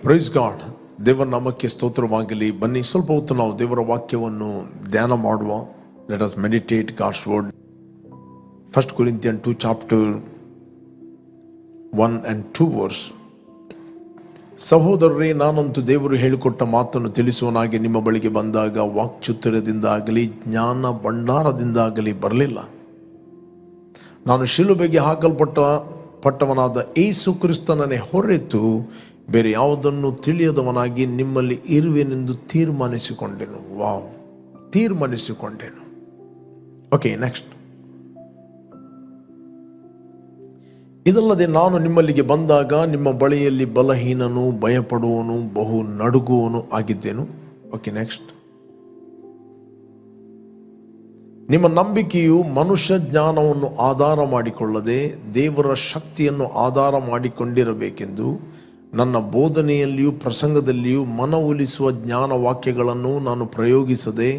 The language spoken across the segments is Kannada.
Praise God. ದೇವರ ನಾಮಕ್ಕೆ ಸ್ತೋತ್ರವಾಗಲಿ. ಬನ್ನಿ ಸ್ವಲ್ಪ ಹೊತ್ತು ನಾವು ದೇವರ ವಾಕ್ಯವನ್ನು ಧ್ಯಾನ ಮಾಡುವ. Let us meditate God's word. 1 Corinthians 2 chapter 1 and 2 verse. ಸಹೋದರರೇ, ನಾನಂತೂ ದೇವರು ಹೇಳಿಕೊಟ್ಟ ಮಾತನ್ನು ತಿಳಿಸುವನಾಗಿ ನಿಮ್ಮ ಬಳಿಗೆ ಬಂದಾಗ ವಾಕ್ಚಾತುರ್ಯದಿಂದಾಗಲಿ ಜ್ಞಾನ ಭಂಡಾರದಿಂದಾಗಲಿ ಬರಲಿಲ್ಲ. ನಾನು ಶಿಲುಬೆಗೆ ಹಾಕಲ್ಪಟ್ಟವನಾದ ಯೇಸು ಕ್ರಿಸ್ತನನ್ನೇ ಹೊರತು ಬೇರೆ ಯಾವುದನ್ನು ತಿಳಿಯದವನಾಗಿ ನಿಮ್ಮಲ್ಲಿ ಇರುವೆನೆಂದು ತೀರ್ಮಾನಿಸಿಕೊಂಡೆನು. ತೀರ್ಮಾನಿಸಿಕೊಂಡೆನು. Okay, next. ಇದಲ್ಲದೆ ನಾನು ನಿಮ್ಮಲ್ಲಿಗೆ ಬಂದಾಗ ನಿಮ್ಮ ಬಳಿಯಲ್ಲಿ ಬಲಹೀನನು, ಭಯಪಡುವನು, ಬಹು ನಡುಗುವನು ಆಗಿದ್ದೆನು. Okay, next. ನಿಮ್ಮ ನಂಬಿಕೆಯು ಮನುಷ್ಯ ಜ್ಞಾನವನ್ನು ಆಧಾರ ಮಾಡಿಕೊಳ್ಳದೆ ದೇವರ ಶಕ್ತಿಯನ್ನು ಆಧಾರ ಮಾಡಿಕೊಂಡಿರಬೇಕೆಂದು ನನ್ನ ಬೋಧನೆಯಲ್ಲಿಯೂ ಪ್ರಸಂಗದಲ್ಲಿಯೂ ಮನವೊಲಿಸುವ ಜ್ಞಾನ ವಾಕ್ಯಗಳನ್ನು ನಾನು ಪ್ರಯೋಗಿಸದೆ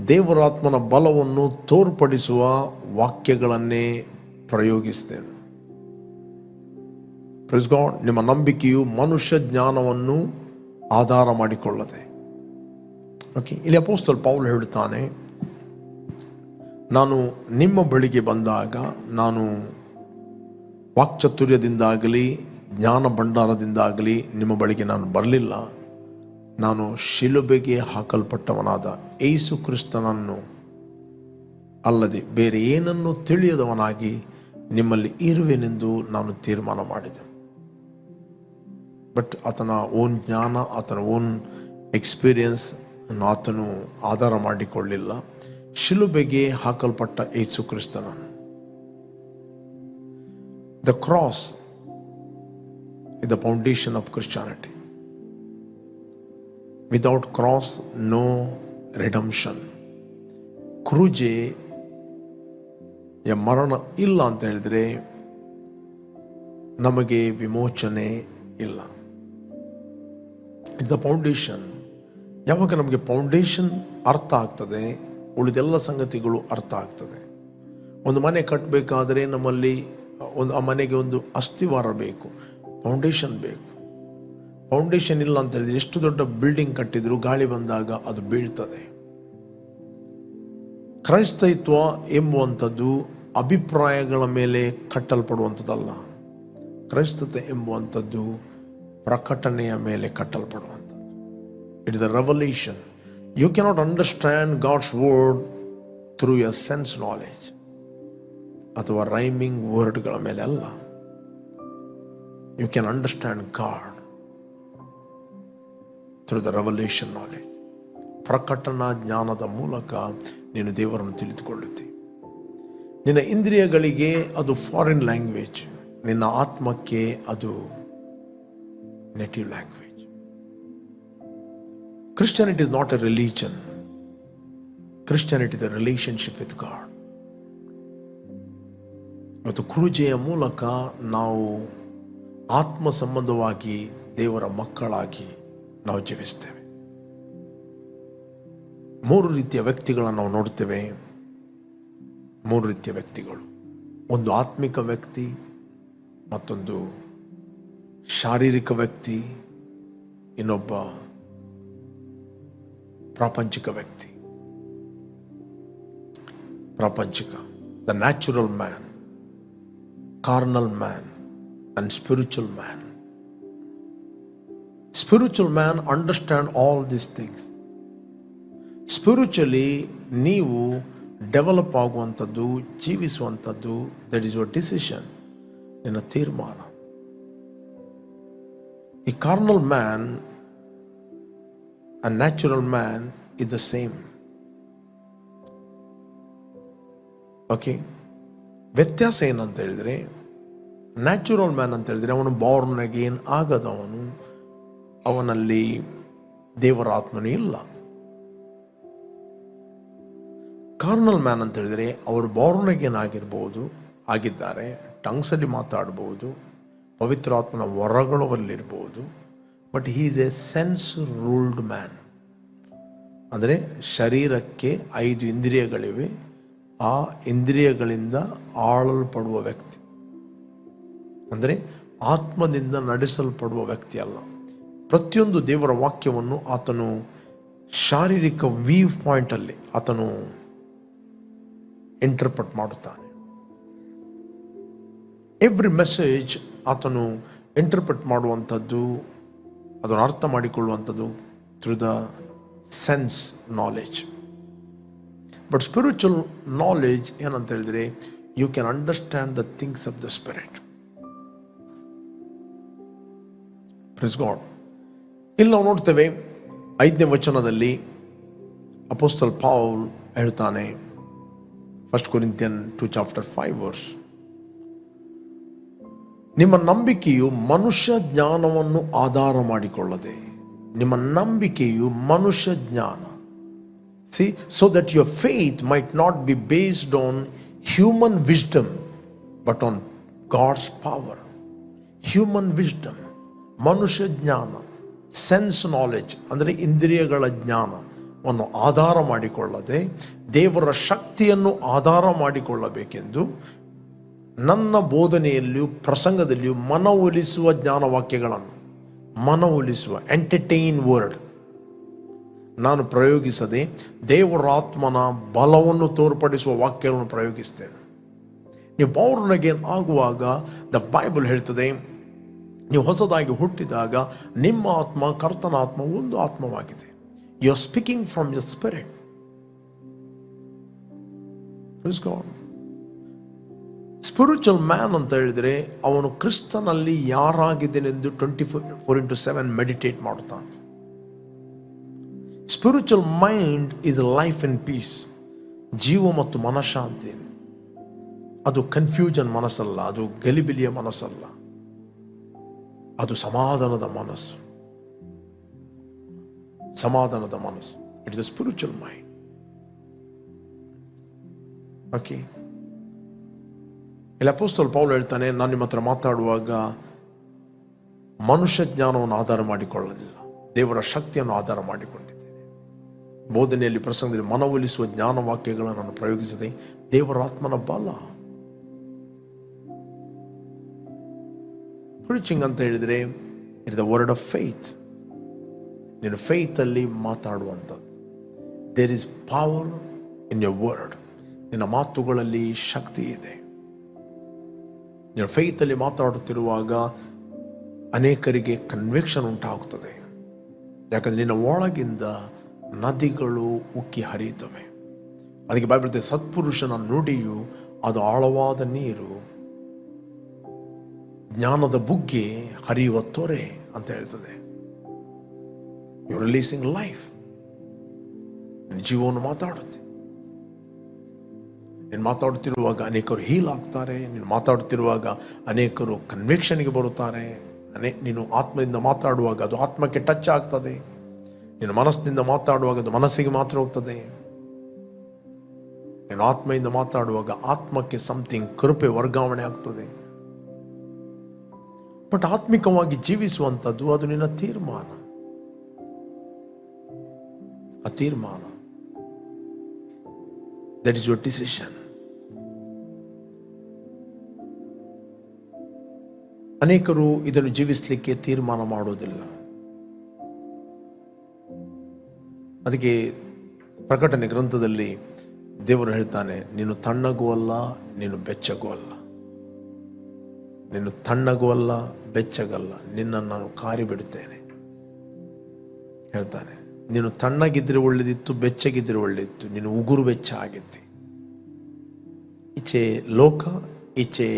ದೇವರಾತ್ಮನ ಬಲವನ್ನು ತೋರ್ಪಡಿಸುವ ವಾಕ್ಯಗಳನ್ನೇ ಪ್ರಯೋಗಿಸಿದೆನು. Praise God. ನಿಮ್ಮ ನಂಬಿಕೆಯು ಮನುಷ್ಯ ಜ್ಞಾನವನ್ನು ಆಧಾರ ಮಾಡಿಕೊಳ್ಳದೆ. ಓಕೆ, ಇಲ್ಲಿ ಅಪೊಸ್ತಲ ಪೌಲ್ ಹೇಳುತ್ತಾನೆ, ನಾನು ನಿಮ್ಮ ಬಳಿಗೆ ಬಂದಾಗ ನಾನು ವಾಕ್ಚಾತುರ್ಯದಿಂದಾಗಲಿ ಜ್ಞಾನ ಭಂಡಾರದಿಂದಾಗಲಿ ನಿಮ್ಮ ಬಳಿಗೆ ನಾನು ಬರಲಿಲ್ಲ. ನಾನು ಶಿಲುಬೆಗೆ ಹಾಕಲ್ಪಟ್ಟವನಾದ ಯೇಸು ಕ್ರಿಸ್ತನನ್ನು ಅಲ್ಲದೆ ಬೇರೆ ಏನನ್ನು ತಿಳಿಯದವನಾಗಿ ನಿಮ್ಮಲ್ಲಿ ಇರುವೆನೆಂದು ನಾನು ತೀರ್ಮಾನ ಮಾಡಿದೆ. ಬಟ್ ಆತನ ಓನ್ ಜ್ಞಾನ, ಆತನ ಓನ್ ಎಕ್ಸ್ಪೀರಿಯನ್ಸ್ ಆತನು ಆಧಾರ ಮಾಡಿಕೊಳ್ಳಿಲ್ಲ. ಶಿಲುಬೆಗೆ ಹಾಕಲ್ಪಟ್ಟ ಯೇಸು ಕ್ರಿಸ್ತನನ್ನು. The cross is the foundation of Christianity. Without cross, no redemption. ಕ್ರೂಜೆ ಮರಣ ಇಲ್ಲ ಅಂತ ಹೇಳಿದ್ರೆ ನಮಗೆ ವಿಮೋಚನೆ ಇಲ್ಲ. It's the foundation. ಯಾವಾಗ ನಮಗೆ ಫೌಂಡೇಶನ್ ಅರ್ಥ ಆಗ್ತದೆ, ಉಳಿದೆಲ್ಲ ಸಂಗತಿಗಳು ಅರ್ಥ ಆಗ್ತದೆ. ಒಂದು ಮನೆ ಕಟ್ಟಬೇಕಾದ್ರೆ ನಮ್ಮಲ್ಲಿ ಆ ಮನೆಗೆ ಒಂದು ಅಸ್ಥಿವಾರ ಬೇಕು, ಫೌಂಡೇಶನ್ ಬೇಕು. ಫೌಂಡೇಶನ್ ಇಲ್ಲ ಅಂತ ಹೇಳಿದ್ರೆ ಎಷ್ಟು ದೊಡ್ಡ ಬಿಲ್ಡಿಂಗ್ ಕಟ್ಟಿದ್ರು ಗಾಳಿ ಬಂದಾಗ ಅದು ಬೀಳ್ತದೆ. ಕ್ರೈಸ್ತತ್ವ ಎಂಬುವಂಥದ್ದು ಅಭಿಪ್ರಾಯಗಳ ಮೇಲೆ ಕಟ್ಟಲ್ಪಡುವಂಥದ್ದಲ್ಲ. ಕ್ರೈಸ್ತತೆ ಎಂಬುವಂಥದ್ದು ಪ್ರಕಟಣೆಯ ಮೇಲೆ ಕಟ್ಟಲ್ಪಡುವಂಥದ್ದು. It is the revolution. You cannot understand God's word through your sense knowledge ಅಥವಾ ರೈಮಿಂಗ್ ವರ್ಡ್ಗಳ ಮೇಲೆ ಅಲ್ಲ. You can understand God through the revelation knowledge. ಪ್ರಕಟಣಾ ಜ್ಞಾನದ ಮೂಲಕ ನೀನು ದೇವರನ್ನು ತಿಳಿದುಕೊಳ್ಳುತ್ತಿ. ನಿನ್ನ ಇಂದ್ರಿಯಗಳಿಗೆ ಅದು ಫಾರಿನ್ ಲ್ಯಾಂಗ್ವೇಜ್, ನಿನ್ನ ಆತ್ಮಕ್ಕೆ ಅದು native language. Christianity is not a religion. Christianity is a relationship with God. ಮತ್ತು ಕ್ರೂಜೆಯ ಮೂಲಕ ನಾವು ಆತ್ಮ ಸಂಬಂಧವಾಗಿ ದೇವರ ಮಕ್ಕಳಾಗಿ ನಾವು ಜೀವಿಸ್ತೇವೆ. 3 ರೀತಿಯ ವ್ಯಕ್ತಿಗಳನ್ನು ನಾವು ನೋಡ್ತೇವೆ. 3 ರೀತಿಯ ವ್ಯಕ್ತಿಗಳು. ಒಂದು ಆತ್ಮಿಕ ವ್ಯಕ್ತಿ, ಮತ್ತೊಂದು ಶಾರೀರಿಕ ವ್ಯಕ್ತಿ, ಇನ್ನೊಬ್ಬ ಪ್ರಾಪಂಚಿಕ ವ್ಯಕ್ತಿ. ಪ್ರಾಪಂಚಿಕ, the natural man, carnal man and spiritual man. Spiritual man understand all these things. Spiritually ನೀವು ಡೆವಲಪ್ ಆಗುವಂಥದ್ದು, ಜೀವಿಸುವಂಥದ್ದು, ದಟ್ ಈಸ್ ಯುವರ್ ಡಿಸಿಷನ್, ನಿನ್ನ ತೀರ್ಮಾನ. ಈ carnal man and natural man is the same. Okay, ವ್ಯತ್ಯಾಸ ಏನಂತ ಹೇಳಿದ್ರೆ, ನ್ಯಾಚುರಲ್ ಮ್ಯಾನ್ ಅಂತ ಹೇಳಿದ್ರೆ ಅವನು ಬಾರ್ನ್ ಅಗೇನ್ ಆಗದವನು, ಅವನಲ್ಲಿ ದೇವರ ಆತ್ಮನೇ ಇಲ್ಲ. ಕಾರ್ನಲ್ ಮ್ಯಾನ್ ಅಂತ ಹೇಳಿದ್ರೆ ಅವರು ಬಾರ್ನ್ ಅಗೇನ್ ಆಗಿದ್ದಾರೆ, ಟಂಗ್ಸಲ್ಲಿ ಮಾತಾಡ್ಬೋದು, ಪವಿತ್ರ ಆತ್ಮನ ವರಗಳಲ್ಲಿರ್ಬೋದು, but he is a sense ruled man. ಅಂದರೆ ಶರೀರಕ್ಕೆ 5 ಇಂದ್ರಿಯಗಳಿವೆ, ಆ ಇಂದ್ರಿಯಗಳಿಂದ ಆಳಲ್ಪಡುವ ವ್ಯಕ್ತಿ. ಅಂದರೆ ಆತ್ಮದಿಂದ ನಡೆಸಲ್ಪಡುವ ವ್ಯಕ್ತಿ ಅಲ್ಲ. ಪ್ರತಿಯೊಂದು ದೇವರ ವಾಕ್ಯವನ್ನು ಆತನು ಶಾರೀರಿಕ ವ್ಯೂ ಪಾಯಿಂಟಲ್ಲಿ ಆತನು ಇಂಟರ್ಪ್ರೆಟ್ ಮಾಡುತ್ತಾನೆ. ಎವ್ರಿ ಮೆಸೇಜ್ ಆತನು ಇಂಟರ್ಪ್ರೆಟ್ ಮಾಡುವಂಥದ್ದು, ಅದನ್ನು ಅರ್ಥ ಮಾಡಿಕೊಳ್ಳುವಂಥದ್ದು through the sense knowledge. But spiritual knowledge ಏನಂತ ಹೇಳಿದರೆ, you can understand the things of the spirit. Praise God. ಇಲ್ಲಿ ನಾವು ನೋಡ್ತೇವೆ 5ನೇ ವಚನದಲ್ಲಿ ಅಪೊಸ್ತಲ ಪೌಲ್ ಹೇಳ್ತಾನೆ, 1 Corinthians 2:5, ನಿಮ್ಮ ನಂಬಿಕೆಯು ಮನುಷ್ಯ ಜ್ಞಾನವನ್ನು ಆಧಾರ ಮಾಡಿಕೊಳ್ಳದೆ, ನಿಮ್ಮ ನಂಬಿಕೆಯು ಮನುಷ್ಯ ಜ್ಞಾನ. See, so that your faith might not be based on human wisdom, but on God's power. Human wisdom, ಮನುಷ್ಯ ಜ್ಞಾನ, ಸೆನ್ಸ್ ನಾಲೆಜ್ ಅಂದರೆ ಇಂದ್ರಿಯಗಳ ಜ್ಞಾನವನ್ನು ಆಧಾರ ಮಾಡಿಕೊಳ್ಳದೆ ದೇವರ ಶಕ್ತಿಯನ್ನು ಆಧಾರ ಮಾಡಿಕೊಳ್ಳಬೇಕೆಂದು ನನ್ನ ಬೋಧನೆಯಲ್ಲಿಯೂ ಪ್ರಸಂಗದಲ್ಲಿಯೂ ಮನವೊಲಿಸುವ ಜ್ಞಾನವಾಕ್ಯಗಳನ್ನು, ಮನವೊಲಿಸುವ ಎಂಟರ್ಟೈನ್ ವರ್ಡ್ ನಾನು ಪ್ರಯೋಗಿಸದೆ ದೇವರಾತ್ಮನ ಬಲವನ್ನು ತೋರ್ಪಡಿಸುವ ವಾಕ್ಯಗಳನ್ನು ಪ್ರಯೋಗಿಸ್ತೇನೆ. ನೀವು born again ಆಗುವಾಗ ದ ಬೈಬಲ್ ಹೇಳ್ತದೆ, ನೀವು ಹೊಸದಾಗಿ ಹುಟ್ಟಿದಾಗ ನಿಮ್ಮ ಆತ್ಮ ಕರ್ತನ ಆತ್ಮ ಒಂದು ಆತ್ಮವಾಗಿದೆ. You are speaking from your spirit. Praise God. Spiritual man ಅಂತ ಹೇಳಿದರೆ ಅವನು ಕ್ರಿಸ್ತನಲ್ಲಿ ಯಾರಾಗಿದ್ದೇನೆಂದು 24/7 ಮೆಡಿಟೇಟ್ ಮಾಡುತ್ತಾನೆ. Spiritual mind is life in peace. ಜೀವ ಮತ್ತು ಮನಃಶಾಂತಿ. ಅದು ಕನ್ಫ್ಯೂಷನ್ ಮನಸ್ಸಲ್ಲ, ಅದು ಗಲಿಬಿಲಿಯ ಮನಸ್ಸಲ್ಲ, ಅದು ಸಮಾಧಾನದ ಮನಸ್ಸು. ಸಮಾಧಾನದ ಮನಸ್ಸು. It is a spiritual mind. Okay. ಇಲ್ಲಿ ಅಪೊಸ್ತಲ ಪೌಲ್ ಹೇಳ್ತಾನೆ, ನಾನು ನಿಮ್ಮ ಹತ್ರ ಮಾತಾಡುವಾಗ ಮನುಷ್ಯ ಜ್ಞಾನವನ್ನು ಆಧಾರ ಮಾಡಿಕೊಳ್ಳಲಿಲ್ಲ, ದೇವರ ಶಕ್ತಿಯನ್ನು ಆಧಾರ ಮಾಡಿಕೊಂಡಿದ್ದೇನೆ. ಬೋಧನೆಯಲ್ಲಿ ಪ್ರಸಂಗದಲ್ಲಿ ಮನವೊಲಿಸುವ ಜ್ಞಾನ ವಾಕ್ಯಗಳನ್ನು ನಾನು ಪ್ರಯೋಗಿಸದೆ ದೇವರ ಆತ್ಮನ ಬಲ. ಪ್ರೀಚಿಂಗ್ ಅಂತ ಹೇಳಿದರೆ it the word of faith. ನೀನು ಫೇತಲ್ಲಿ ಮಾತಾಡುವಂಥದ್ದು. There is power in your word. ನಿನ್ನ ಮಾತುಗಳಲ್ಲಿ ಶಕ್ತಿ ಇದೆ. ನೀನು ಫೇತಲ್ಲಿ ಮಾತಾಡುತ್ತಿರುವಾಗ ಅನೇಕರಿಗೆ ಕನ್ವಿಕ್ಷನ್ ಉಂಟಾಗುತ್ತದೆ. ಯಾಕಂದರೆ ನಿನ್ನ ಒಳಗಿಂದ ನದಿಗಳು ಉಕ್ಕಿ ಹರಿಯುತ್ತವೆ. ಅದಕ್ಕೆ ಬೈಬಲ್ ಹೇಳ್ತದೆ, ಸತ್ಪುರುಷನ ನುಡಿಯು ಅದು ಆಳವಾದ ನೀರು, ಜ್ಞಾನದ ಬುಗ್ಗೆ ಹರಿಯುವ ತೊರೆ ಅಂತ ಹೇಳ್ತದೆ. You releasing life. ನಿನ್ನ ಜೀವವನ್ನು ಮಾತಾಡುತ್ತೆ. ನೀನು ಮಾತಾಡುತ್ತಿರುವಾಗ ಅನೇಕರು ಹೀಲ್ ಆಗ್ತಾರೆ. ನೀನು ಮಾತಾಡುತ್ತಿರುವಾಗ ಅನೇಕರು ಕನ್ವಿಕ್ಷನ್ಗೆ ಬರುತ್ತಾರೆ. ನೀನು ಆತ್ಮದಿಂದ ಮಾತಾಡುವಾಗ ಅದು ಆತ್ಮಕ್ಕೆ ಟಚ್ ಆಗ್ತದೆ. ನೀನು ಮನಸ್ಸಿನಿಂದ ಮಾತಾಡುವಾಗ ಅದು ಮನಸ್ಸಿಗೆ ಮಾತ್ರ ಹೋಗ್ತದೆ. ನೀನು ಆತ್ಮೆಯಿಂದ ಮಾತಾಡುವಾಗ ಆತ್ಮಕ್ಕೆ ಸಮಥಿಂಗ್ ಕೃಪೆ ವರ್ಗಾವಣೆ ಆಗ್ತದೆ. ಬಟ್ ಆತ್ಮಿಕವಾಗಿ ಜೀವಿಸುವಂಥದ್ದು ಅದು ನಿನ್ನ ತೀರ್ಮಾನ. ಆ ತೀರ್ಮಾನ, ದಟ್ ಇಸ್ ಯುವರ್ ಡಿಸಿಷನ್. ಅನೇಕರು ಇದನ್ನು ಜೀವಿಸಲಿಕ್ಕೆ ತೀರ್ಮಾನ ಮಾಡೋದಿಲ್ಲ. ಅದಕ್ಕೆ ಪ್ರಕಟಣೆ ಗ್ರಂಥದಲ್ಲಿ ದೇವರು ಹೇಳ್ತಾನೆ, ನೀನು ತಣ್ಣಗೂ ಅಲ್ಲ, ನೀನು ಬೆಚ್ಚಗೂ ಅಲ್ಲ. ನೀನು ತಣ್ಣಗೂ ಅಲ್ಲ, ಬೆಚ್ಚಗಲ್ಲ, ನಿನ್ನನ್ನು ನಾನು ಕಾರಿ ಬಿಡುತ್ತೇನೆ ಹೇಳ್ತಾನೆ. ನೀನು ತಣ್ಣಗಿದ್ರೆ ಒಳ್ಳೆದಿತ್ತು, ಬೆಚ್ಚಗಿದ್ರೆ ಒಳ್ಳೆದಿತ್ತು. ನೀನು ಉಗುರು ಬೆಚ್ಚ ಆಗಿದ್ದಿ. ಈಚೆ ಲೋಕ, ಈಚೆ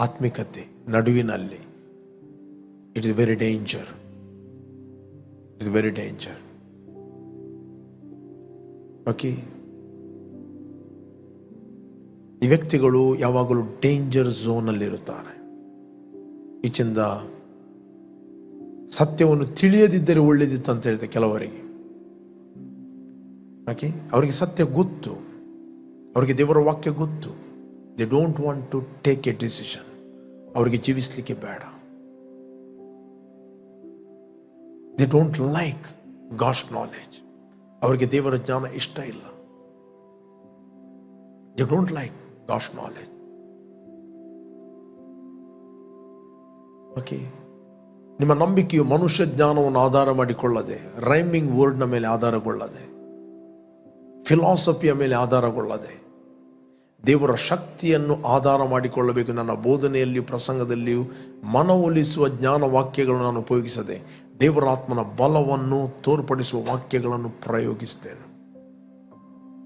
ಆತ್ಮಿಕತೆ ನಡುವಿನಲ್ಲಿ it is very danger. It is very danger. Okay. ಈ ವ್ಯಕ್ತಿಗಳು ಯಾವಾಗಲೂ ಡೇಂಜರ್ ಝೋನಲ್ಲಿರುತ್ತಾರೆ. ಈಚಿಂದ ಸತ್ಯವನ್ನು ತಿಳಿಯದಿದ್ದರೆ ಒಳ್ಳೆದಿತ್ತು ಅಂತ ಹೇಳ್ತಾರೆ ಕೆಲವರಿಗೆ. ಓಕೆ. ಅವರಿಗೆ ಸತ್ಯ ಗೊತ್ತು, ಅವರಿಗೆ ದೇವರ ವಾಕ್ಯ ಗೊತ್ತು. They don't want to take a decision. ಅವರಿಗೆ ಜೀವಿಸಲಿಕ್ಕೆ ಬೇಡ. They don't like God's knowledge. ಅವರಿಗೆ ದೇವರ ಜ್ಞಾನ ಇಷ್ಟ ಇಲ್ಲ. They don't like God's knowledge. Okay. ನಿಮ್ಮ ನಂಬಿಕೆಯು ಮನುಷ್ಯ ಜ್ಞಾನವನ್ನು ಆಧಾರ ಮಾಡಿಕೊಳ್ಳದೆ, ರೈಮಿಂಗ್ ವರ್ಡ್ನ ಮೇಲೆ ಆಧಾರಗೊಳ್ಳದೆ, ಫಿಲಾಸಫಿಯ ಮೇಲೆ ಆಧಾರಗೊಳ್ಳದೆ, ದೇವರ ಶಕ್ತಿಯನ್ನು ಆಧಾರ ಮಾಡಿಕೊಳ್ಳಬೇಕು. ನನ್ನ ಬೋಧನೆಯಲ್ಲಿಯೂ ಪ್ರಸಂಗದಲ್ಲಿಯೂ ಮನವೊಲಿಸುವ ಜ್ಞಾನ ವಾಕ್ಯಗಳನ್ನು ನಾನು ಉಪಯೋಗಿಸದೆ, ದೇವರಾತ್ಮನ ಬಲವನ್ನು ತೋರ್ಪಡಿಸುವ ವಾಕ್ಯಗಳನ್ನು ಪ್ರಯೋಗಿಸ್ತೇನೆ.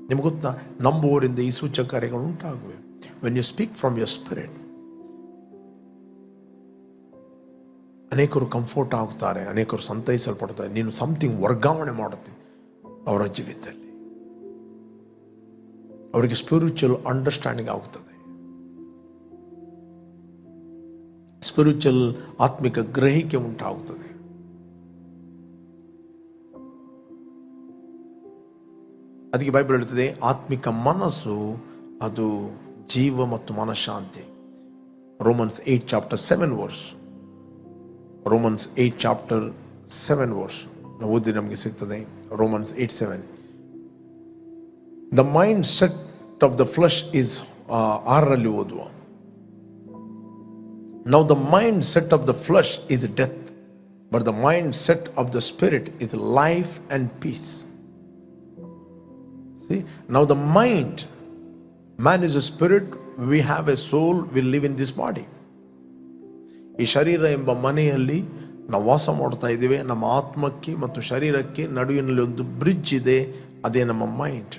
ನಿಮ್ಗೆ ಗೊತ್ತಾ, ನಂಬುವವರಿಂದ ಈ ಸೂಚಕ ಕಾರ್ಯಗಳು ಉಂಟಾಗುವೆ. When you speak from your spirit, ಅನೇಕರು ಕಂಫರ್ಟ್ ಆಗುತ್ತಾರೆ, ಅನೇಕರು ಸಂತೈಸಲ್ಪಡ್ತಾರೆ. ನೀನು ಸಮಥಿಂಗ್ ವರ್ಗಾವಣೆ ಮಾಡುತ್ತೀನಿ ಅವರ ಜೀವಿತದಲ್ಲಿ. ಅವರಿಗೆ ಸ್ಪಿರಿಚುವಲ್ ಅಂಡರ್ಸ್ಟ್ಯಾಂಡಿಂಗ್ ಆಗುತ್ತದೆ, ಸ್ಪಿರಿಚುವಲ್ ಆತ್ಮಿಕ ಗ್ರಹಿಕೆ ಉಂಟಾಗುತ್ತದೆ. ಅದಕ್ಕೆ ಬೈಬಲ್ ಹೇಳುತ್ತದೆ, ಆತ್ಮಿಕ ಮನಸ್ಸು ಅದು ಜೀವ ಮತ್ತು ಮನಃಶಾಂತಿ. ರೋಮನ್ಸ್ 8:7 ರೋಮನ್ಸ್ 8:7 ನಾವು ಓದಿ ನಮಗೆ ಸಿಗ್ತದೆ. Romans 8:7. The mindset of the flesh is 6ರಲ್ಲಿ ಓದುವ. Now the mindset of the flesh is death, but the mindset of the spirit is life and peace. See, now the mind, man is a spirit, we have a soul, we live in this body. ಈ ಶರೀರ ಎಂಬ ಮನೆಯಲ್ಲಿ ನಾವು ವಾಸ ಮಾಡ್ತಾ ಇದ್ದೇವೆ. ನಮ್ಮ ಆತ್ಮಕ್ಕೆ ಮತ್ತು ಶರೀರಕ್ಕೆ ನಡುವಿನಲ್ಲಿ ಒಂದು ಬ್ರಿಡ್ಜ್ ಇದೆ, ಅದೇ ನಮ್ಮ ಮೈಂಡ್.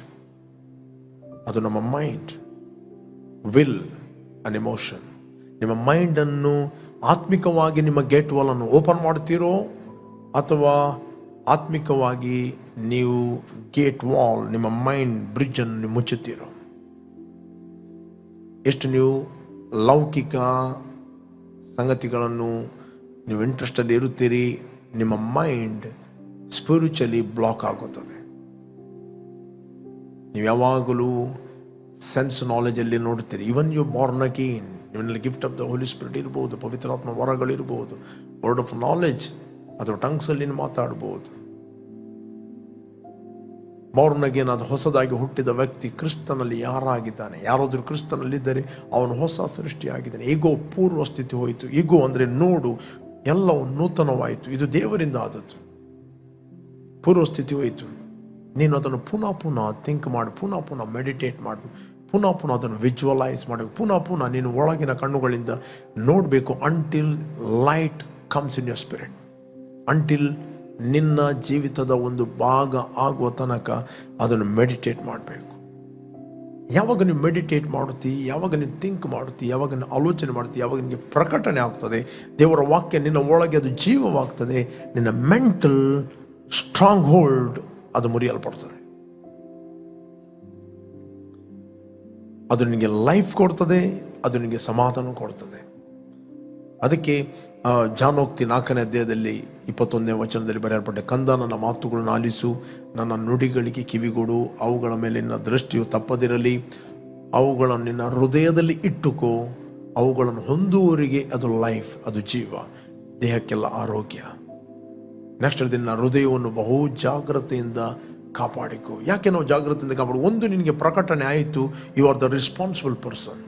ಅದು ನಮ್ಮ ಮೈಂಡ್, ವಿಲ್ ಅಂಡ್ ಎಮೋಷನ್. ನಿಮ್ಮ ಮೈಂಡನ್ನು ಆತ್ಮಿಕವಾಗಿ ನಿಮ್ಮ ಗೇಟ್ ವಾಲನ್ನು ಓಪನ್ ಮಾಡ್ತೀರೋ ಅಥವಾ ಆತ್ಮಿಕವಾಗಿ ನೀವು ಗೇಟ್ ವಾಲ್, ನಿಮ್ಮ ಮೈಂಡ್ ಬ್ರಿಡ್ಜನ್ನು ನೀವು ಮುಚ್ಚುತ್ತೀರೋ. ಎಷ್ಟು ನೀವು ಲೌಕಿಕ ಸಂಗತಿಗಳನ್ನು ನೀವು ಇಂಟ್ರೆಸ್ಟಲ್ಲಿ ಇರುತ್ತೀರಿ, ನಿಮ್ಮ ಮೈಂಡ್ ಸ್ಪಿರಿಚುವಲಿ ಬ್ಲಾಕ್ ಆಗುತ್ತದೆ. ನೀವು ಯಾವಾಗಲೂ ಸೆನ್ಸ್ ನಾಲೆಜಲ್ಲಿ ನೋಡ್ತೀರಿ. ಇವನ್ ಯು ಬಾರ್ನ್ ಅಗೇನ್, ನಿಮ್ಮಲ್ಲಿ gift of the Holi spirit ಇರ್ಬೋದು, ಪವಿತ್ರಾತ್ಮ ವರಗಳಿರ್ಬೋದು, ವರ್ಡ್ ಆಫ್ ನಾಲೆಜ್ ಅಥವಾ ಟಂಗ್ಸಲ್ಲಿ ಮಾತಾಡ್ಬೋದು. ಬಾರ್ನ್ ಅಗೇನ್, ಅದು ಹೊಸದಾಗಿ ಹುಟ್ಟಿದ ವ್ಯಕ್ತಿ ಕ್ರಿಸ್ತನಲ್ಲಿ ಯಾರಾಗಿದ್ದಾನೆ. ಯಾರಾದರೂ ಕ್ರಿಸ್ತನಲ್ಲಿದ್ದರೆ ಅವನು ಹೊಸ ಸೃಷ್ಟಿಯಾಗಿದ್ದಾನೆ. ಈಗೋ ಪೂರ್ವ ಸ್ಥಿತಿ ಹೋಯಿತು. ಈಗೋ ಅಂದರೆ ನೋಡು, ಎಲ್ಲವೂ ನೂತನವಾಯಿತು. ಇದು ದೇವರಿಂದ ಆದದ್ದು. ಪೂರ್ವ ಸ್ಥಿತಿ ಹೋಯಿತು. ನೀನು ಅದನ್ನು ಪುನಃ ಥಿಂಕ್ ಮಾಡು, ಪುನಃ ಮೆಡಿಟೇಟ್ ಮಾಡು, ಪುನಃ ಅದನ್ನು ವಿಜುವಲೈಸ್ ಮಾಡಬೇಕು. ಪುನಃ ನೀನು ಒಳಗಿನ ಕಣ್ಣುಗಳಿಂದ ನೋಡಬೇಕು. Until light comes in your spirit, until ನಿನ್ನ ಜೀವಿತದ ಒಂದು ಭಾಗ ಆಗುವ ತನಕ ಅದನ್ನು ಮೆಡಿಟೇಟ್ ಮಾಡಬೇಕು. ಯಾವಾಗ ನೀವು ಮೆಡಿಟೇಟ್ ಮಾಡುತ್ತಿ, ಯಾವಾಗ ನೀವು ಥಿಂಕ್ ಮಾಡುತ್ತಿ, ಯಾವಾಗ ನೀವು ಆಲೋಚನೆ ಮಾಡ್ತಿ, ಯಾವಾಗ ನಿಮಗೆ ಪ್ರಕಟಣೆ ಆಗ್ತದೆ ದೇವರ ವಾಕ್ಯ ನಿನ್ನ ಒಳಗೆ, ಅದು ಜೀವವಾಗ್ತದೆ. ನಿನ್ನ ಮೆಂಟಲ್ ಸ್ಟ್ರಾಂಗ್ ಹೋಲ್ಡ್ ಅದು ಮುರಿಯಲ್ಪಡ್ತದೆ. ಅದು ನಿನಗೆ ಲೈಫ್ ಕೊಡ್ತದೆ, ಅದು ನಿನಗೆ ಸಮಾಧಾನ ಕೊಡ್ತದೆ. ಅದಕ್ಕೆ ಜಾನೋಕ್ತಿ 4ನೇ ಅಧ್ಯಾಯದಲ್ಲಿ 21ನೇ ವಚನದಲ್ಲಿ ಬರೆಯಲ್ಪಟ್ಟ, ಕಂದ ನನ್ನ ಮಾತುಗಳನ್ನು ಆಲಿಸು, ನನ್ನ ನುಡಿಗಳಿಗೆ ಕಿವಿಗೊಡು, ಅವುಗಳ ಮೇಲೆ ನಿನ್ನ ದೃಷ್ಟಿಯು ತಪ್ಪದಿರಲಿ, ಅವುಗಳನ್ನು ನಿನ್ನ ಹೃದಯದಲ್ಲಿ ಇಟ್ಟುಕೋ, ಅವುಗಳನ್ನು ಹೊಂದುವವರಿಗೆ ಅದು ಲೈಫ್, ಅದು ಜೀವ, ದೇಹಕ್ಕೆಲ್ಲ ಆರೋಗ್ಯ. ನೆಕ್ಸ್ಟ್ ನಿನ್ನ ಹೃದಯವನ್ನು ಬಹು ಜಾಗ್ರತೆಯಿಂದ ಕಾಪಾಡಿಕೋ. ಯಾಕೆ ನಾವು ಜಾಗ್ರತೆಯಿಂದ ಕಾಪಾಡು? ಒಂದು, ನಿನಗೆ ಪ್ರಕಟಣೆ ಆಯಿತು, you are the responsible person.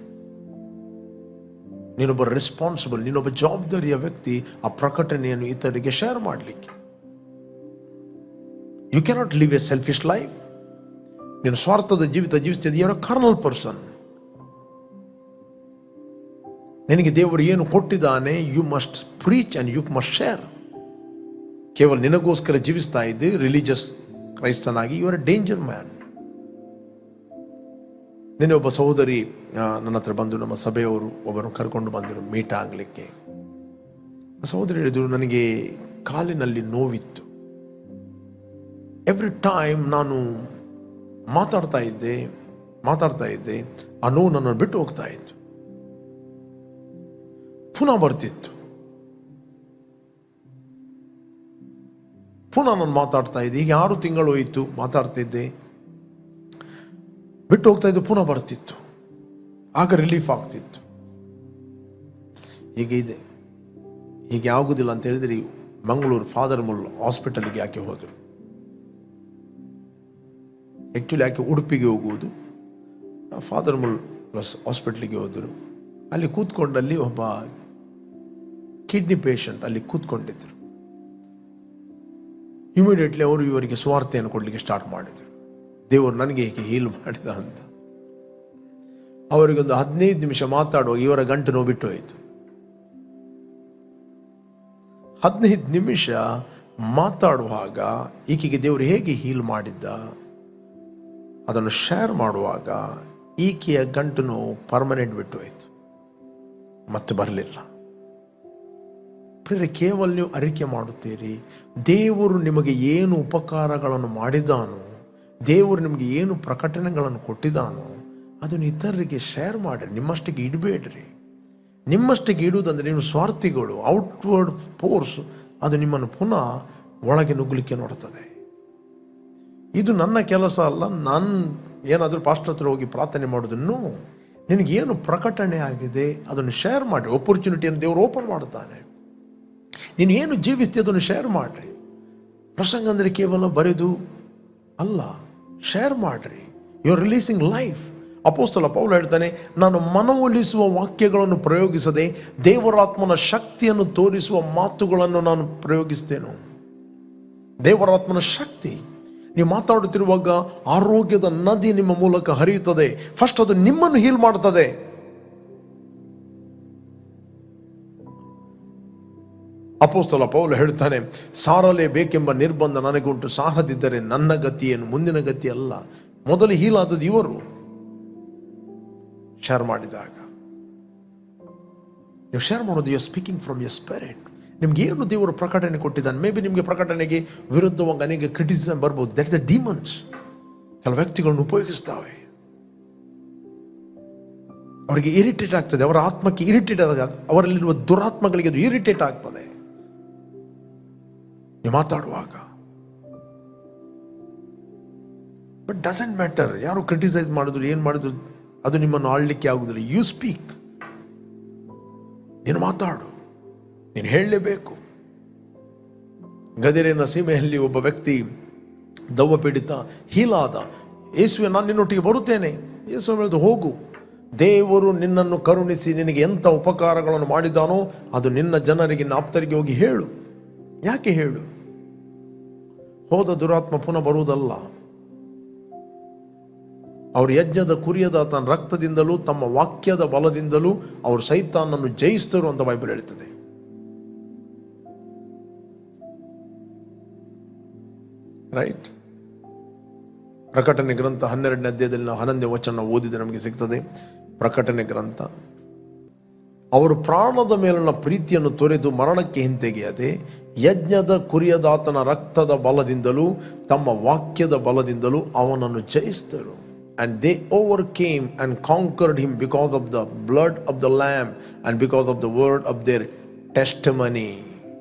ನೀನೊಬ್ಬ ರೆಸ್ಪಾನ್ಸಿಬಲ್, ನೀನೊಬ್ಬ ಜವಾಬ್ದಾರಿಯ ವ್ಯಕ್ತಿ. ಆ ಪ್ರಕಟಣೆಯನ್ನು ಇತರರಿಗೆ ಶೇರ್ ಮಾಡಲಿಕ್ಕೆ you cannot live a selfish life. ನೀನು ಸ್ವಾರ್ಥದ ಜೀವಿತ ಜೀವಿಸ್ತಿದ್ದೆ, you are a carnal person. ನಿನಗೆ ದೇವರು ಏನು ಕೊಟ್ಟಿದ್ದಾನೆ, you must preach and you must share. ಕೇವಲ ನಿನಗೋಸ್ಕರ ಜೀವಿಸ್ತಾ ಇದ್ದೆ ರಿಲಿಜಿಯಸ್ ಕ್ರೈಸ್ತನಾಗಿ, you are a danger man. ನಿನ್ನೆ ಒಬ್ಬ ಸಹೋದರಿ ನನ್ನ ಹತ್ರ ಬಂದು, ನಮ್ಮ ಸಭೆಯವರು ಒಬ್ಬರು ಕರ್ಕೊಂಡು ಬಂದರು ಮೀಟ್ ಆಗಲಿಕ್ಕೆ. ಸಹೋದರಿ ಹೇಳಿದರು, ನನಗೆ ಕಾಲಿನಲ್ಲಿ ನೋವಿತ್ತು. ಎವ್ರಿ ಟೈಮ್ ನಾನು ಮಾತಾಡ್ತಾ ಇದ್ದೆ, ಆ ನೋವು ನನ್ನನ್ನು ಬಿಟ್ಟು ಹೋಗ್ತಾ ಇತ್ತು, ಪುನಃ ಬರ್ತಿತ್ತು. ಪುನಃ ನಾನು ಮಾತಾಡ್ತಾ ಇದ್ದೆ. ಈಗ 6 ತಿಂಗಳು ಹೋಯಿತು, ಮಾತಾಡ್ತಿದ್ದೆ, ಬಿಟ್ಟು ಹೋಗ್ತಾ ಇದ್ದು, ಪುನಃ ಬರ್ತಿತ್ತು. ಆಗ ರಿಲೀಫ್ ಆಗ್ತಿತ್ತು. ಹೀಗೆ ಆಗುದಿಲ್ಲ ಅಂತ ಹೇಳಿದ್ರೆ ಮಂಗಳೂರು ಫಾದರ್ ಮುಲ್ ಹಾಸ್ಪಿಟಲ್ಗೆ ಯಾಕೆ ಹೋದರು? ಆ್ಯಕ್ಚುಲಿ ಯಾಕೆ ಉಡುಪಿಗೆ ಹೋಗುವುದು, ಫಾದರ್ ಮುಲ್ ಹಾಸ್ಪಿಟ್ಲಿಗೆ ಹೋದರು. ಅಲ್ಲಿ ಕೂತ್ಕೊಂಡಲ್ಲಿ ಒಬ್ಬ ಕಿಡ್ನಿ ಪೇಷಂಟ್ ಅಲ್ಲಿ ಕೂತ್ಕೊಂಡಿದ್ರು. ಇಮಿಡಿಯೇಟ್ಲಿ ಅವರು ಇವರಿಗೆ ಸ್ವಾರ್ಥೆಯನ್ನು ಕೊಡಲಿಕ್ಕೆ ಸ್ಟಾರ್ಟ್ ಮಾಡಿದರು. ದೇವರು ನನಗೆ ಹೇಗೆ ಹೀಲ್ ಮಾಡಿದ ಅಂತ. ಅವರಿಗೊಂದು 15 ನಿಮಿಷ ಮಾತಾಡುವಾಗ ಇವರ ಗಂಟು ನೋವು ಬಿಟ್ಟು ಹೋಯಿತು. 15 ನಿಮಿಷ ಮಾತಾಡುವಾಗ ಈಕೆಗೆ ದೇವರು ಹೇಗೆ ಹೀಲ್ ಮಾಡಿದ್ದ ಅದನ್ನು ಶೇರ್ ಮಾಡುವಾಗ ಈಕೆಯ ಗಂಟು ನೋವು ಪರ್ಮನೆಂಟ್ ಬಿಟ್ಟು ಹೋಯಿತು, ಮತ್ತೆ ಬರಲಿಲ್ಲ. ಪ್ರಿಯರೇ, ಕೇವಲ ನೀವು ಅರಿಕೆ ಮಾಡುತ್ತೀರಿ, ದೇವರು ನಿಮಗೆ ಏನು ಉಪಕಾರಗಳನ್ನು ಮಾಡಿದಾನೋ, ದೇವರು ನಿಮಗೆ ಏನು ಪ್ರಕಟಣೆಗಳನ್ನು ಕೊಟ್ಟಿದ್ದಾನೋ ಅದನ್ನು ಇತರರಿಗೆ ಶೇರ್ ಮಾಡಿರಿ. ನಿಮ್ಮಷ್ಟಿಗೆ ಇಡಬೇಡ್ರಿ. ನಿಮ್ಮಷ್ಟಿಗೆ ಇಡುವುದಂದರೆ ನೀವು ಸ್ವಾರ್ಥಿಗಳು. ಔಟ್ವರ್ಡ್ ಫೋರ್ಸ್ ಅದು ನಿಮ್ಮನ್ನು ಪುನಃ ಒಳಗೆ ನುಗ್ಗಲಿಕ್ಕೆ ನೋಡ್ತದೆ. ಇದು ನನ್ನ ಕೆಲಸ ಅಲ್ಲ, ನಾನು ಏನಾದರೂ ಪಾಸ್ಟರ್ ಹತ್ರ ಹೋಗಿ ಪ್ರಾರ್ಥನೆ ಮಾಡೋದನ್ನು, ನಿನಗೇನು ಪ್ರಕಟಣೆ ಆಗಿದೆ ಅದನ್ನು ಶೇರ್ ಮಾಡಿ. ಆಪರ್ಚುನಿಟಿಯನ್ನು ದೇವರು ಓಪನ್ ಮಾಡ್ತಾನೆ. ನೀನು ಏನು ಜೀವಿಸ್ತೀಯ ಅದನ್ನು ಶೇರ್ ಮಾಡಿರಿ. ಪ್ರಸಂಗ ಅಂದರೆ ಕೇವಲ ಬರೆದು ಅಲ್ಲ, ಶೇರ್ ಮಾಡಿರಿ. You are releasing life. ಅಪೊಸ್ತಲ ಪೌಲ ಹೇಳ್ತಾನೆ, ನಾನು ಮನವೊಲಿಸುವ ವಾಕ್ಯಗಳನ್ನು ಪ್ರಯೋಗಿಸದೆ ದೇವರಾತ್ಮನ ಶಕ್ತಿಯನ್ನು ತೋರಿಸುವ ಮಾತುಗಳನ್ನು ನಾನು ಪ್ರಯೋಗಿಸ್ತೇನೆ. ದೇವರಾತ್ಮನ ಶಕ್ತಿ. ನೀವು ಮಾತಾಡುತ್ತಿರುವಾಗ ಆರೋಗ್ಯದ ನದಿ ನಿಮ್ಮ ಮೂಲಕ ಹರಿಯುತ್ತದೆ. ಫಸ್ಟ್ ಅದು ನಿಮ್ಮನ್ನು ಹೀಲ್ ಮಾಡ್ತದೆ. ಅಪೊಸ್ತಲ ಪೌಲ ಹೇಳ್ತಾನೆ, ಸಾರಲೇಬೇಕೆಂಬ ನಿರ್ಬಂಧ ನನಗುಂಟು, ಸಾರದಿದ್ದರೆ ನನ್ನ ಗತಿ ಏನು, ಮುಂದಿನ ಗತಿ ಅಲ್ಲ. ಮೊದಲು ಹೀಲ್ ಆದದ್ದು ಇವರು ಶೇರ್ ಮಾಡಿದಾಗ. ನೀವು ಶೇರ್ ಮಾಡೋದು, you are speaking from your spirit. ನಿಮ್ಗೆ ಏನು ದೇವರು ಪ್ರಕಟಣೆ ಕೊಟ್ಟಿದ್ದಾನೆ. ಮೇ ಬಿ ನಿಮಗೆ ಪ್ರಕಟಣೆಗೆ ವಿರುದ್ಧವಾಗಿ ಅನೇಕ ಕ್ರಿಟಿಸಿಸಮ್ ಬರ್ಬೋದು. That is the demons. ಕೆಲವು ವ್ಯಕ್ತಿಗಳನ್ನು ಉಪಯೋಗಿಸ್ತಾವೆ. ಅವರಿಗೆ ಇರಿಟೇಟ್ ಆಗ್ತದೆ, ಅವರ ಆತ್ಮಕ್ಕೆ ಇರಿಟೇಟ್ ಆದಾಗ, ಅವರಲ್ಲಿರುವ ದುರಾತ್ಮಗಳಿಗೆ ಅದು ಇರಿಟೇಟ್ ಆಗ್ತದೆ ನೀವು ಮಾತಾಡುವಾಗ. ಬಟ್ ಡಸಂಟ್ ಮ್ಯಾಟರ್, ಯಾರು ಕ್ರಿಟಿಸೈಸ್ ಮಾಡಿದ್ರು ಏನು ಮಾಡಿದ್ರು ಅದು ನಿಮ್ಮನ್ನು ಆಳ್ಲಿಕ್ಕೆ ಆಗುದಿಲ್ಲ. You speak. ನೀನು ಮಾತಾಡು, ನೀನು ಹೇಳಲೇಬೇಕು. ಗದರಿನ ಸೀಮೆಯಲ್ಲಿ ಒಬ್ಬ ವ್ಯಕ್ತಿ ದವ್ವ ಪೀಡಿತ ಹೀಲಾದ. ಯೇಸುವೆ, ನಾನು ನಿನ್ನೊಟ್ಟಿಗೆ ಬರುತ್ತೇನೆ. ಯೇಸು ಹೇಳಿದ, ಹೋಗು, ದೇವರು ನಿನ್ನನ್ನು ಕರುಣಿಸಿ ನಿನಗೆ ಎಂಥ ಉಪಕಾರಗಳನ್ನು ಮಾಡಿದಾನೋ ಅದು ನಿನ್ನ ಜನರಿಗೆ, ಆಪ್ತರಿಗೆ ಹೋಗಿ ಹೇಳು. ಯಾಕೆ ಹೇಳು? ಹೋದ ದುರಾತ್ಮ ಪುನಃ ಬರುವುದಲ್ಲ. ಅವರು ಯಜ್ಞದ ಕುರಿಯದ ತನ್ನ ರಕ್ತದಿಂದಲೂ ತಮ್ಮ ವಾಕ್ಯದ ಬಲದಿಂದಲೂ ಅವರು ಸೈತಾನನ್ನು ಜಯಿಸಿದರು ಅಂತ ಬೈಬಲ್ ಹೇಳ್ತದೆ. ರೈಟ್? ಪ್ರಕಟಣೆ ಗ್ರಂಥ 12ನೇ ಅಧ್ಯಾಯದಲ್ಲಿ ನಾವು 11ನೇ ವಚನ ಓದಿದ್ರೆ ನಮಗೆ ಸಿಗ್ತದೆ. ಪ್ರಕಟಣೆ ಗ್ರಂಥ, ಅವರು ಪ್ರಾಣದ ಮೇಲಿನ ಪ್ರೀತಿಯನ್ನು ತೊರೆದು ಮರಣಕ್ಕೆ ಹಿಂತೆಗೆಯದೆ ಯಜ್ಞದ ಕುರಿಯದಾತನ ರಕ್ತದ ಬಲದಿಂದಲೂ ತಮ್ಮ ವಾಕ್ಯದ ಬಲದಿಂದಲೂ ಅವನನ್ನು ಜಯಿಸಿದರು. And they overcame and conquered him because of the blood of the Lamb and because of the word of their testimony.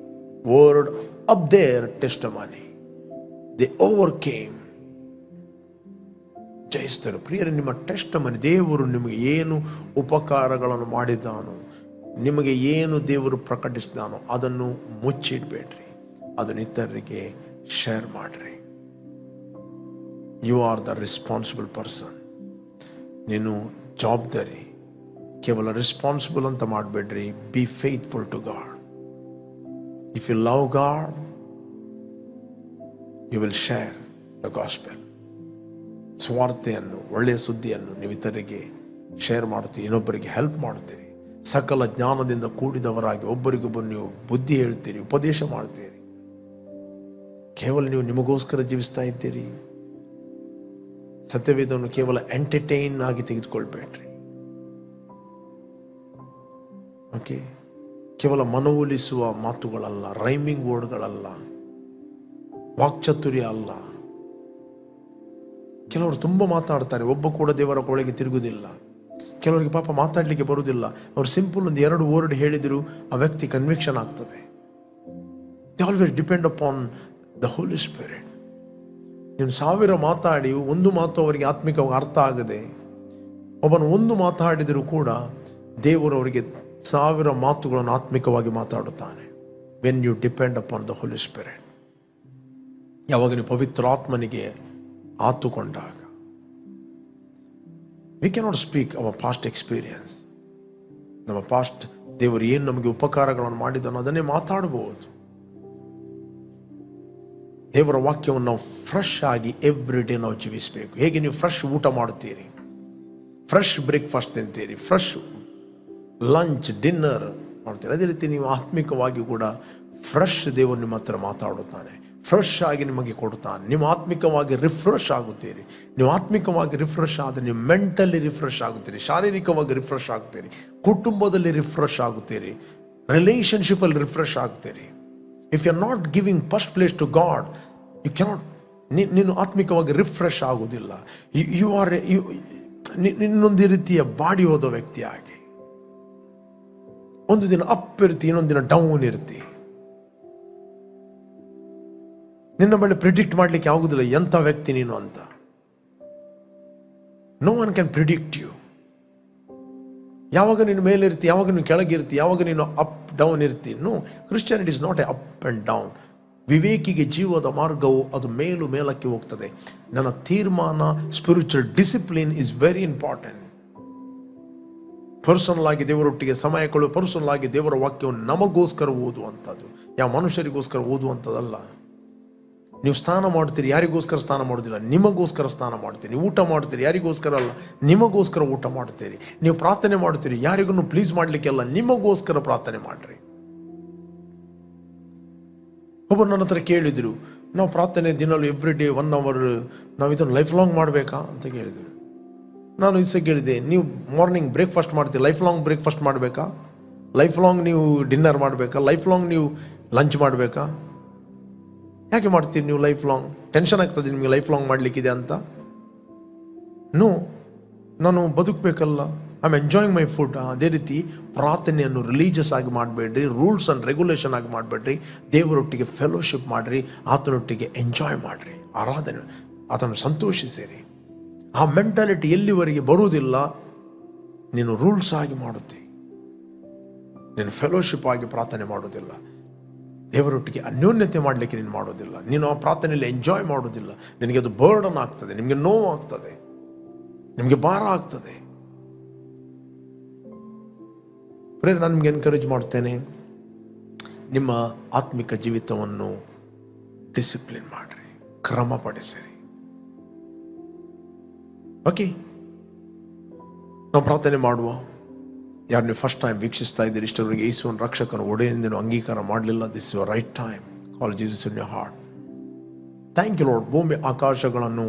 Word of their testimony. They overcame. ಜಯಿಸಿದರು. ಪ್ರಿಯರೇ, ನಿಮ್ಮ ಟೆಸ್ಟಮನಿ, ದೇವರು ನಿಮಗೆ ಏನು ಉಪಕಾರಗಳನ್ನು ಮಾಡಿದ್ದಾನೋ, ನಿಮಗೆ ಏನು ದೇವರು ಪ್ರಕಟಿಸಿದಾನೋ ಅದನ್ನು ಮುಚ್ಚಿಡಬೇಡ್ರಿ. ಅದನ್ನು ಇತರರಿಗೆ ಶೇರ್ ಮಾಡಿರಿ. You are the responsible person. ನೀನು ಜವಾಬ್ದಾರಿ. ಕೇವಲ ರೆಸ್ಪಾನ್ಸಿಬಲ್ ಅಂತ ಮಾಡಬೇಡ್ರಿ. Be faithful to God. If you love God, you will share the gospel. ಸ್ವಾರ್ಥೆಯನ್ನು, ಒಳ್ಳೆಯ ಸುದ್ದಿಯನ್ನು ನೀವು ಇತರರಿಗೆ ಶೇರ್ ಮಾಡುತ್ತೀರಿ, ಇನ್ನೊಬ್ಬರಿಗೆ ಹೆಲ್ಪ್ ಮಾಡುತ್ತೀರಿ. ಸಕಲ ಜ್ಞಾನದಿಂದ ಕೂಡಿದವರಾಗಿ ಒಬ್ಬರಿಗೊಬ್ಬರು ನೀವು ಬುದ್ಧಿ ಹೇಳ್ತೀರಿ, ಉಪದೇಶ ಮಾಡ್ತೀರಿ. ಕೇವಲ ನೀವು ನಿಮಗೋಸ್ಕರ ಜೀವಿಸ್ತಾ ಇದ್ದೀರಿ. ಸತ್ಯವೇದವನ್ನು ಕೇವಲ ಎಂಟರ್ಟೈನ್ ಆಗಿ ತೆಗೆದುಕೊಳ್ಬೇಡ್ರಿ. ಓಕೆ? ಕೇವಲ ಮನವೊಲಿಸುವ ಮಾತುಗಳಲ್ಲ, ರೈಮಿಂಗ್ ವರ್ಡ್ಗಳಲ್ಲ, ವಾಕ್ಚಾತುರ್ಯ ಅಲ್ಲ. ಕೆಲವರು ತುಂಬ ಮಾತಾಡ್ತಾರೆ, ಒಬ್ಬ ಕೂಡ ದೇವರ ಕೊಳೆಗೆ ತಿರುಗುವುದಿಲ್ಲ. ಕೆಲವರಿಗೆ ಪಾಪ ಮಾತಾಡಲಿಕ್ಕೆ ಬರುವುದಿಲ್ಲ. ಅವ್ರು ಸಿಂಪಲ್ ಒಂದು 2 ವರ್ಡ್ ಹೇಳಿದ್ರು ಆ ವ್ಯಕ್ತಿ ಕನ್ವಿಕ್ಷನ್ ಆಗ್ತದೆ. They always depend upon the Holi spirit. ನೀನು 1000 ಮಾತಾಡಿ ಒಂದು ಮಾತು ಅವರಿಗೆ ಆತ್ಮಿಕವಾಗಿ ಅರ್ಥ ಆಗದೆ, ಒಬ್ಬನು ಒಂದು ಮಾತಾಡಿದರೂ ಕೂಡ ದೇವರು ಅವರಿಗೆ 1000 ಮಾತುಗಳನ್ನು ಆತ್ಮಿಕವಾಗಿ ಮಾತಾಡುತ್ತಾನೆ. When you depend upon the Holi Spirit. ಯಾವಾಗ ನೀವು ಪವಿತ್ರ ಆತ್ಮನಿಗೆ ಆತುಕೊಂಡಾಗ. We cannot speak our past experience. ನಮ್ಮ ಪಾಸ್ಟ್ ದೇವರು ಏನು ನಮಗೆ ಉಪಕಾರಗಳನ್ನು ಮಾಡಿದನೋ ಅದನ್ನೇ ಮಾತಾಡಬಹುದು. ದೇವರ ವಾಕ್ಯವನ್ನು ನಾವು ಫ್ರೆಶ್ ಆಗಿ ಎವ್ರಿ ಡೇ ನಾವು ಜೀವಿಸಬೇಕು. ಹೇಗೆ ನೀವು ಫ್ರೆಶ್ ಊಟ ಮಾಡುತ್ತೀರಿ, ಫ್ರೆಶ್ ಬ್ರೇಕ್ಫಾಸ್ಟ್ ತಿಂತೀರಿ, ಫ್ರೆಶ್ ಲಂಚ್ ಡಿನ್ನರ್ ಮಾಡ್ತೀರಿ, ಅದೇ ರೀತಿ ನೀವು ಆತ್ಮಿಕವಾಗಿ ಕೂಡ ಫ್ರೆಶ್ ದೇವರು ನಿಮ್ಮ ಹತ್ರ ಮಾತಾಡುತ್ತಾನೆ, ಫ್ರೆಶ್ ಆಗಿ ನಿಮಗೆ ಕೊಡುತ್ತಾನೆ. ನೀವು ಆತ್ಮಿಕವಾಗಿ ರಿಫ್ರೆಶ್ ಆಗುತ್ತೀರಿ. ನೀವು ಆತ್ಮಿಕವಾಗಿ ರಿಫ್ರೆಶ್ ಆದರೆ ನೀವು ಮೆಂಟಲಿ ರಿಫ್ರೆಶ್ ಆಗುತ್ತೀರಿ, ಶಾರೀರಿಕವಾಗಿ ರಿಫ್ರೆಶ್ ಆಗುತ್ತೀರಿ, ಕುಟುಂಬದಲ್ಲಿ ರಿಫ್ರೆಶ್ ಆಗುತ್ತೀರಿ, ರಿಲೇಷನ್ಶಿಪ್ಪಲ್ಲಿ ರಿಫ್ರೆಶ್ ಆಗುತ್ತೀರಿ. If you are not giving first place to God, you cannot, ನೀನು ಆತ್ಮಿಕವಾಗಿ ರಿಫ್ರೆಶ್ ಆಗುವುದಿಲ್ಲ. ಯು ಆರ್ ಇನ್ನೊಂದು ರೀತಿಯ ಬಾಡಿ ಹೋದ ವ್ಯಕ್ತಿಯಾಗಿ ಒಂದು ದಿನ ಅಪ್ ಇರ್ತಿ, ಇನ್ನೊಂದು ದಿನ ಡೌನ್ ಇರ್ತಿ. ನಿನ್ನ ಬಳಿ ಪ್ರಿಡಿಕ್ಟ್ ಮಾಡ್ಲಿಕ್ಕೆ ಆಗುದಿಲ್ಲ ಎಂಥ ವ್ಯಕ್ತಿ ನೀನು ಅಂತ. No one can predict you. ಯಾವಾಗ ನೀನು ಮೇಲೆ ಇರ್ತಿ, ಯಾವಾಗ ನೀನು ಕೆಳಗಿರ್ತಿ, ಯಾವಾಗ ನೀನು ಅಪ್ ಡೌನ್ ಇರ್ತಿ. No, Christianity is not a up and down. ವಿವೇಕಿಗೆ ಜೀವದ ಮಾರ್ಗವು ಅದು ಮೇಲು ಮೇಲಕ್ಕೆ ಹೋಗ್ತದೆ. ನನ್ನ ತೀರ್ಮಾನ, spiritual discipline is very important. Personal ಆಗಿ ದೇವರೊಟ್ಟಿಗೆ ಸಮಯ ಕೊಡು, ಪರ್ಸನಲ್ ಆಗಿ ದೇವರ ವಾಕ್ಯವನ್ನು ನಮಗೋಸ್ಕರ ಓದುವಂಥದ್ದು, ಯಾವ ಮನುಷ್ಯರಿಗೋಸ್ಕರ ಓದುವಂಥದ್ದಲ್ಲ. ನೀವು ಸ್ನಾನ ಮಾಡ್ತೀರಿ, ಯಾರಿಗೋಸ್ಕರ ಸ್ನಾನ ಮಾಡೋದಿಲ್ಲ, ನಿಮಗೋಸ್ಕರ ಸ್ನಾನ ಮಾಡ್ತೀರಿ. ನೀವು ಊಟ ಮಾಡ್ತೀರಿ, ಯಾರಿಗೋಸ್ಕರ ಅಲ್ಲ, ನಿಮಗೋಸ್ಕರ ಊಟ ಮಾಡ್ತೀರಿ. ನೀವು ಪ್ರಾರ್ಥನೆ ಮಾಡ್ತೀರಿ, ಯಾರಿಗೂ ಪ್ಲೀಸ್ ಮಾಡಲಿಕ್ಕೆ ಅಲ್ಲ, ನಿಮಗೋಸ್ಕರ ಪ್ರಾರ್ಥನೆ ಮಾಡ್ರಿ. ಒಬ್ಬರು ನನ್ನ ಹತ್ರ ಕೇಳಿದ್ರು, ನಾವು ಪ್ರಾರ್ಥನೆ ದಿನಲ್ಲೂ ಎವ್ರಿ ಡೇ 1 hour ನಾವು ಇದನ್ನು ಲೈಫ್ ಲಾಂಗ್ ಮಾಡಬೇಕಾ ಅಂತ ಕೇಳಿದರು. ನಾನು ಇಸ ಕೇಳಿದೆ, ನೀವು ಮಾರ್ನಿಂಗ್ ಬ್ರೇಕ್ಫಾಸ್ಟ್ ಮಾಡ್ತೀರಿ, ಲೈಫ್ ಲಾಂಗ್ ಬ್ರೇಕ್ಫಾಸ್ಟ್ ಮಾಡಬೇಕಾ? ಲೈಫ್ ಲಾಂಗ್ ನೀವು ಡಿನ್ನರ್ ಮಾಡಬೇಕಾ? ಲೈಫ್ ಲಾಂಗ್ ನೀವು ಲಂಚ್ ಮಾಡಬೇಕಾ? ಯಾಕೆ ಮಾಡ್ತೀರಿ ನೀವು ಲೈಫ್ ಲಾಂಗ್? ಟೆನ್ಷನ್ ಆಗ್ತದೆ ನಿಮಗೆ ಲೈಫ್ ಲಾಂಗ್ ಮಾಡಲಿಕ್ಕಿದೆ ಅಂತ? ನೋ, ನಾನು ಬದುಕಬೇಕಲ್ಲ, I am enjoying my food. ಅದೇ ರೀತಿ ಪ್ರಾರ್ಥನೆಯನ್ನು ರಿಲೀಜಿಯಸ್ ಆಗಿ ಮಾಡಬೇಡ್ರಿ, ರೂಲ್ಸ್ ಆ್ಯಂಡ್ ರೆಗ್ಯುಲೇಷನ್ ಆಗಿ ಮಾಡಬೇಡ್ರಿ. ದೇವರೊಟ್ಟಿಗೆ ಫೆಲೋಶಿಪ್ ಮಾಡಿರಿ, ಆತನೊಟ್ಟಿಗೆ ಎಂಜಾಯ್ ಮಾಡಿರಿ, ಆರಾಧನೆ, ಆತನ ಸಂತೋಷಿಸಿರಿ. ಆ ಮೆಂಟಾಲಿಟಿ ಎಲ್ಲಿವರೆಗೆ ಬರುವುದಿಲ್ಲ, ನೀನು ರೂಲ್ಸ್ ಆಗಿ ಮಾಡುತ್ತಿ, ನೀನು ಫೆಲೋಶಿಪ್ ಆಗಿ ಪ್ರಾರ್ಥನೆ ಮಾಡೋದಿಲ್ಲ, ದೇವರೊಟ್ಟಿಗೆ ಅನ್ಯೋನ್ಯತೆ ಮಾಡಲಿಕ್ಕೆ ನೀನು ಮಾಡೋದಿಲ್ಲ, ನೀನು ಆ ಪ್ರಾರ್ಥನೆಯಲ್ಲಿ ಎಂಜಾಯ್ ಮಾಡೋದಿಲ್ಲ, ನಿನಗೆ ಅದು ಬರ್ಡನ್ ಆಗ್ತದೆ, ನಿಮಗೆ ನೋವು ಆಗ್ತದೆ, ನಿಮಗೆ ಭಾರ ಆಗ್ತದೆ. ನಾನು ನಿಮಗೆ ಎನ್ಕರೇಜ್ ಮಾಡ್ತೇನೆ, ನಿಮ್ಮ ಆತ್ಮಿಕ ಜೀವಿತವನ್ನು ಡಿಸಿಪ್ಲಿನ್ ಮಾಡಿರಿ, ಕ್ರಮಪಡಿಸಿರಿ. ಓಕೆ, ನಾವು ಪ್ರಾರ್ಥನೆ ಮಾಡುವ. ಯಾರು ನೀವು ಫಸ್ಟ್ ಟೈಮ್ ವೀಕ್ಷಿಸ್ತಾ ಇದ್ದೀರಿ, ಇಷ್ಟವರೆಗೆ ಯೇಸುವನ್ನು ರಕ್ಷಕನ ಒಡೆಯನೆಂದು ಅಂಗೀಕಾರ ಮಾಡಲಿಲ್ಲ, this is your right time. Call Jesus in your heart. Thank you Lord. ಭೂಮಿ ಆಕಾಶಗಳನ್ನು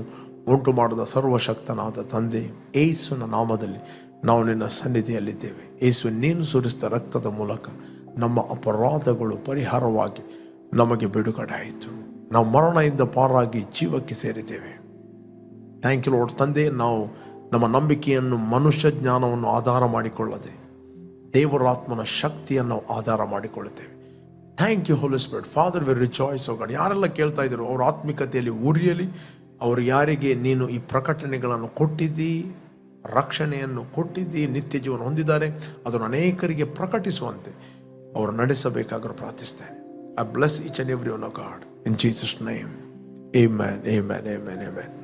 ಉಂಟು ಮಾಡಿದ ಸರ್ವಶಕ್ತನಾದ ತಂದೆ, ಯೇಸುವಿನ ನಾಮದಲ್ಲಿ ನಾವು ನಿನ್ನ ಸನ್ನಿಧಿಯಲ್ಲಿದ್ದೇವೆ. ಯೇಸು, ನೀನು ಸುರಿಸಿದ ರಕ್ತದ ಮೂಲಕ ನಮ್ಮ ಅಪರಾಧಗಳು ಪರಿಹಾರವಾಗಿ ನಮಗೆ ಬಿಡುಗಡೆ ಆಯಿತು. ನಾವು ಮರಣದಿಂದ ಪಾರಾಗಿ ಜೀವಕ್ಕೆ ಸೇರಿದ್ದೇವೆ. ಥ್ಯಾಂಕ್ ಯು ಲಾರ್ಡ್ ತಂದೆ. ನಾವು ನಮ್ಮ ನಂಬಿಕೆಯನ್ನು ಮನುಷ್ಯ ಜ್ಞಾನವನ್ನು ಆಧಾರ ಮಾಡಿಕೊಳ್ಳದೆ ದೇವರಾತ್ಮನ ಶಕ್ತಿಯನ್ನು ನಾವು ಆಧಾರ ಮಾಡಿಕೊಳ್ಳುತ್ತೇವೆ. Thank you holy spirit. Father, we rejoice O God. ಯಾರೆಲ್ಲ ಕೇಳ್ತಾ ಇದ್ರು ಅವರ ಆತ್ಮಿಕತೆಯಲ್ಲಿ ಉರಿಯಲಿ. ಅವರು ಯಾರಿಗೆ ನೀನು ಈ ಪ್ರಕಟಣೆಗಳನ್ನು ಕೊಟ್ಟಿದ್ದಿ, ರಕ್ಷಣೆಯನ್ನು ಕೊಟ್ಟಿದ್ದಿ, ನಿತ್ಯ ಜೀವನ ಹೊಂದಿದ್ದಾರೆ, ಅದನ್ನು ಅನೇಕರಿಗೆ ಪ್ರಕಟಿಸುವಂತೆ ಅವರು ನಡೆಸಬೇಕಾದರೂ ಪ್ರಾರ್ಥಿಸ್ತೇನೆ. I bless each and every one of God in Jesus name. Amen, amen, amen, amen.